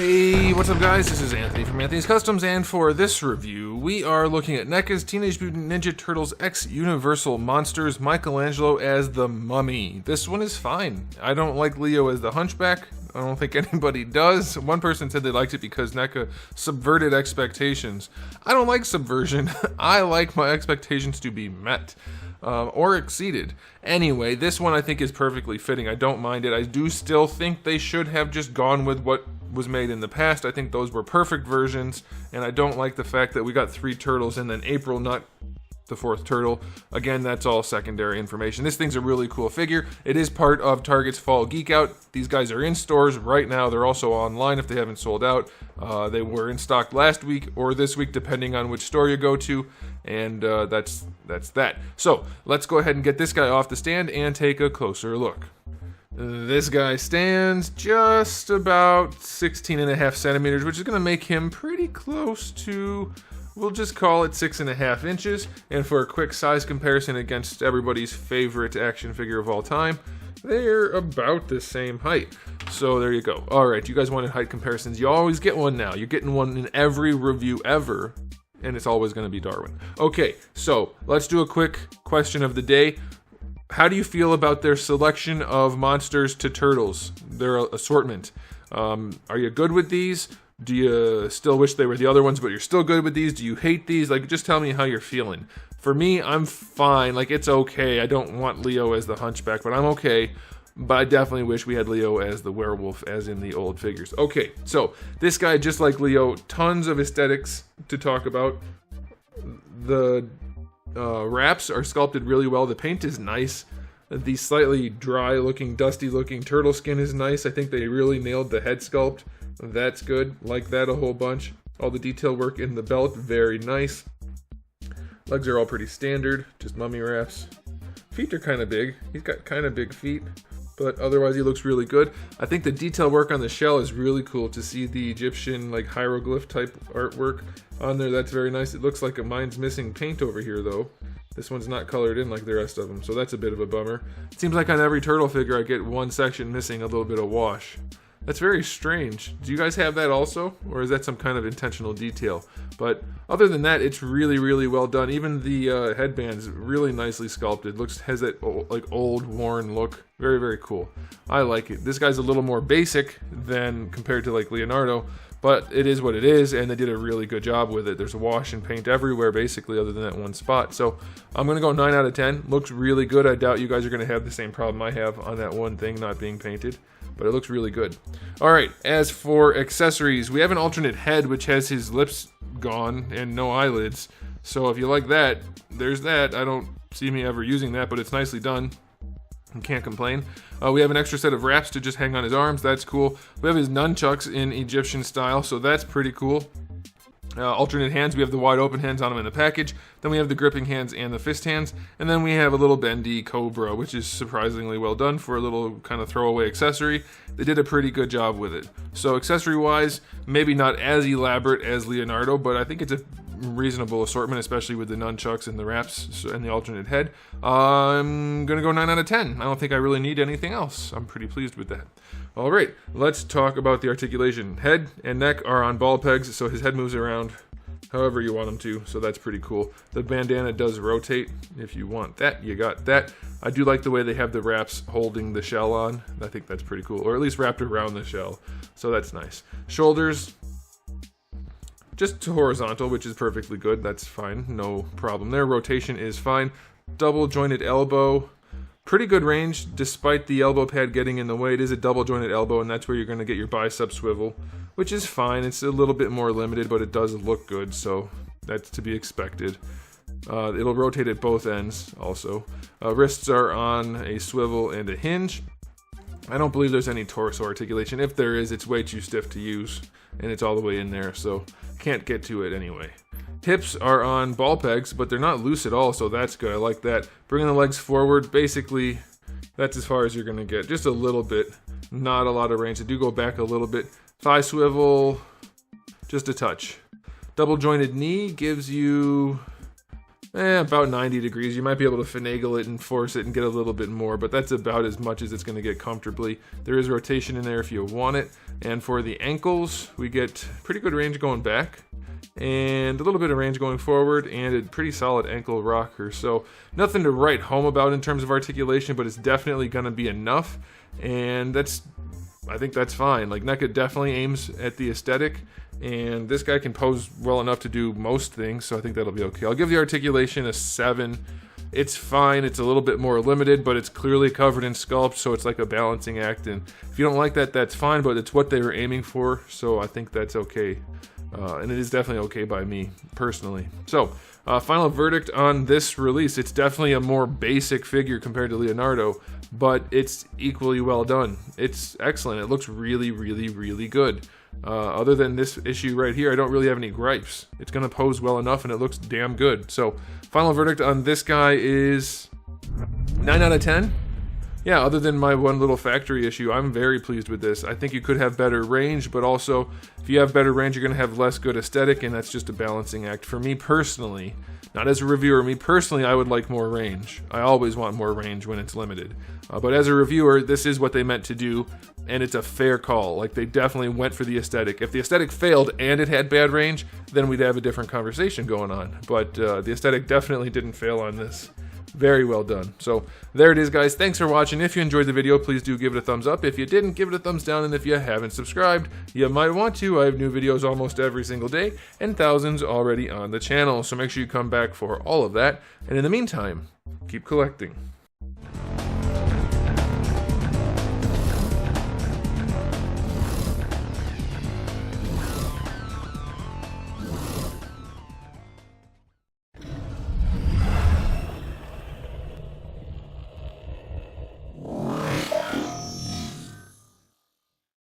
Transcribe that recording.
Hey, what's up guys? This is Anthony from Anthony's Customs, and for this review, we are looking at NECA's Teenage Mutant Ninja Turtles X Universal Monsters Michelangelo as the Mummy. This one is fine. I don't like Leo as the Hunchback. I don't think anybody does. One person said they liked it because NECA subverted expectations. I don't like subversion. I like my expectations to be met. Or exceeded. Anyway, this one I think is perfectly fitting. I don't mind it. I do still think they should have just gone with what was made in the past. I think those were perfect versions, and I don't like the fact that we got 3 turtles and then April, not the 4th turtle. Again, that's all secondary information. This thing's a really cool figure. It is part of Target's Fall Geek Out. These guys are in stores right now. They're also online if they haven't sold out. They were in stock last week or this week, depending on which store you go to. And that's that. So let's go ahead and get this guy off the stand and take a closer look. This guy stands just about 16.5 centimeters, which is going to make him pretty close to, we'll just call it 6.5 inches. And for a quick size comparison against everybody's favorite action figure of all time, they're about the same height. So there you go. All right, you guys wanted height comparisons. You always get one now. You're getting one in every review ever, and it's always going to be Darwin. Okay, so let's do a quick question of the day. How do you feel about their selection of monsters to turtles, their assortment? Are you good with these? Do you still wish they were the other ones, but you're still good with these? Do you hate these? Like, just tell me how you're feeling. For me, I'm fine. Like, it's okay. I don't want Leo as the Hunchback, but I'm okay. But I definitely wish we had Leo as the werewolf, as in the old figures. Okay, so this guy, just like Leo, tons of aesthetics to talk about. The wraps are sculpted really well. The paint is nice. The slightly dry-looking, dusty-looking turtle skin is nice. I think they really nailed the head sculpt. That's good. Like that a whole bunch. All the detail work in the belt, very nice. Legs are all pretty standard, just mummy wraps. Feet are kind of big. He's got kind of big feet, but otherwise he looks really good. I think the detail work on the shell is really cool to see the Egyptian like hieroglyph type artwork on there. That's very nice. It looks like mine's missing paint over here though. This one's not colored in like the rest of them, so that's a bit of a bummer. It seems like on every turtle figure I get one section missing a little bit of wash. That's very strange. Do you guys have that also? Or is that some kind of intentional detail? But other than that, it's really, really well done. Even the headband's really nicely sculpted. Has that old, worn look. Very, very cool. I like it. This guy's a little more basic than compared to like Leonardo, but it is what it is, and they did a really good job with it. There's wash and paint everywhere, basically, other than that one spot. So I'm going to go 9 out of 10. Looks really good. I doubt you guys are going to have the same problem I have on that one thing not being painted, but it looks really good. All right, as for accessories, we have an alternate head, which has his lips gone and no eyelids. So if you like that, there's that. I don't see me ever using that, but it's nicely done. Can't complain. We have an extra set of wraps to just hang on his arms. That's cool. We have his nunchucks in Egyptian style, so that's pretty cool. Alternate hands. We have the wide open hands on him in the package. Then we have the gripping hands and the fist hands. And then we have a little bendy cobra, which is surprisingly well done for a little kind of throwaway accessory. They did a pretty good job with it. So accessory-wise, maybe not as elaborate as Leonardo, but I think it's a reasonable assortment, especially with the nunchucks and the wraps and the alternate head. I'm gonna go 9 out of 10. I don't think I really need anything else. I'm pretty pleased with that. All right, let's talk about the articulation. Head and neck are on ball pegs, so his head moves around however you want him to, so that's pretty cool. The bandana does rotate. If you want that, you got that. I do like the way they have the wraps holding the shell on. I think that's pretty cool, or at least wrapped around the shell, so that's nice. Shoulders, just horizontal, which is perfectly good. That's fine, no problem there. Rotation is fine. Double jointed elbow, pretty good range despite the elbow pad getting in the way. It is a double jointed elbow, and that's where you're going to get your bicep swivel, which is fine. It's a little bit more limited, but it does look good, so that's to be expected. It'll rotate at both ends also. Wrists are on a swivel and a hinge. I don't believe there's any torso articulation. If there is, it's way too stiff to use, and it's all the way in there, so can't get to it anyway. Hips are on ball pegs, but they're not loose at all, so that's good. I like that. Bringing the legs forward, basically, that's as far as you're going to get. Just a little bit, not a lot of range. They do go back a little bit. Thigh swivel, just a touch. Double jointed knee gives you about 90 degrees. You might be able to finagle it and force it and get a little bit more, but that's about as much as it's going to get comfortably. There is rotation in there if you want it. And for the ankles, we get pretty good range going back and a little bit of range going forward and a pretty solid ankle rocker. So nothing to write home about in terms of articulation, but it's definitely going to be enough. And I think that's fine. Like, NECA definitely aims at the aesthetic, and this guy can pose well enough to do most things, so I think that'll be okay. I'll give the articulation a 7. It's fine. It's a little bit more limited, but it's clearly covered in sculpt, so it's like a balancing act. And if you don't like that, that's fine, but it's what they were aiming for, so I think that's okay. And it is definitely okay by me, personally. So, final verdict on this release. It's definitely a more basic figure compared to Leonardo, but it's equally well done. It's excellent. It looks really, really, really good. Other than this issue right here, I don't really have any gripes. It's going to pose well enough, and it looks damn good. So, final verdict on this guy is 9 out of 10. Yeah, other than my one little factory issue, I'm very pleased with this. I think you could have better range, but also, if you have better range, you're going to have less good aesthetic, and that's just a balancing act. For me personally, not as a reviewer, me personally, I would like more range. I always want more range when it's limited. But as a reviewer, this is what they meant to do, and it's a fair call. Like, they definitely went for the aesthetic. If the aesthetic failed and it had bad range, then we'd have a different conversation going on. But the aesthetic definitely didn't fail on this. Very well done. So there it is, guys. Thanks for watching. If you enjoyed the video, please do give it a thumbs up. If you didn't, give it a thumbs down. And if you haven't subscribed, you might want to. I have new videos almost every single day and thousands already on the channel. So make sure you come back for all of that. And in the meantime, keep collecting.